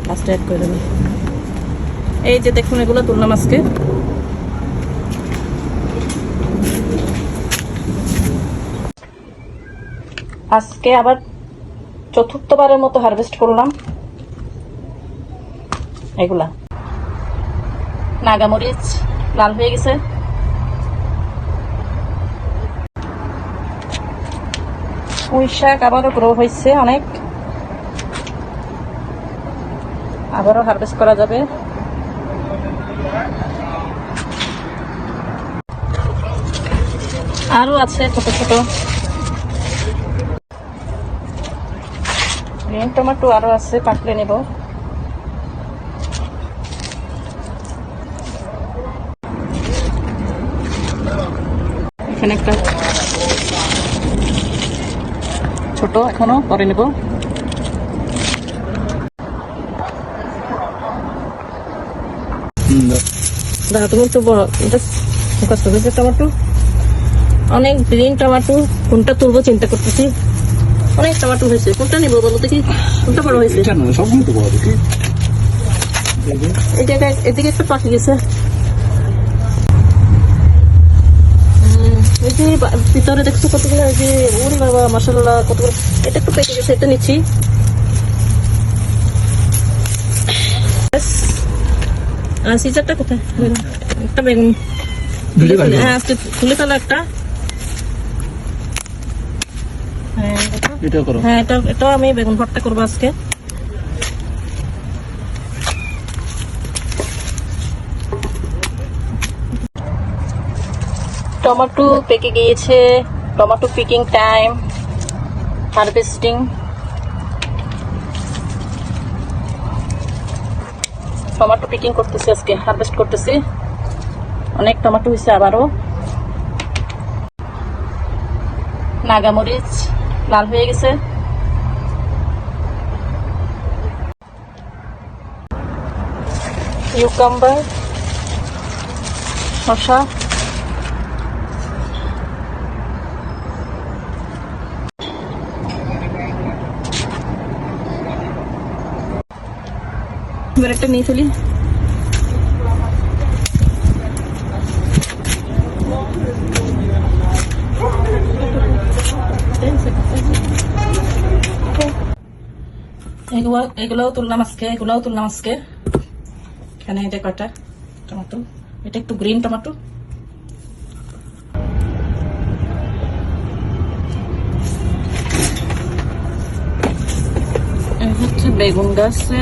লাস্টে অ্যাড করে দেবো। এই যে দেখুন এগুলো তুললাম আজকে। আজকে আবার চতুর্থবারের মতো হারভেস্ট করলাম এগুলা। নাগামরিচ লাল হয়ে গেছে। পুঁই শাক আবারও গ্রো হয়েছে অনেক, আবারও হারভেস্ট করা যাবে। আরো আছে ছোট ছোট গ্রিন টমেটো, আরো আছে, পাকলে নেব। এখানে একটা ছোট, এখনো পরে নেব। তুমি তো বড়, এটা টমেটো, অনেক গ্রিন টমেটো। কোনটা তুলবো চিন্তা করতেছি। অনেক টমেটো হয়েছে, কোনটা নিবো বলো দেখি? কোনটা বড় হয়েছে? এই জায়গায় এদিকে একটা পাখি গেছে। এই যে ভিতরে দেখছো কতগুলো, এই যে ওরে বাবা মাশাআল্লাহ কতগুলো। এটা একটু পেকে গেছে, এটা নিচ্ছি। আর সিজারটা কোথায়? একটা বেগুন, হ্যাঁ আজকে খুলে ফেলো একটা। হ্যাঁ এটাও আমি বেগুন ভর্তা করবো আজকে। টমেটো পেকে গিয়েছে, tomato picking time, harvesting. Tomato picking করতেছি আজকে, হারভেস্ট করতেছি। অনেক টমেটো হয়েছে আবারও। নাগামরিচ লাল হয়ে গেছে। কিউকাম্বার, শসা, এবার একটা নিয়ে ফেলি। এগুলোও তুললাম আজকে, এখানে এটা কটা টমেটো, এটা একটু গ্রিন টমেটো। হচ্ছে বেগুন গাছে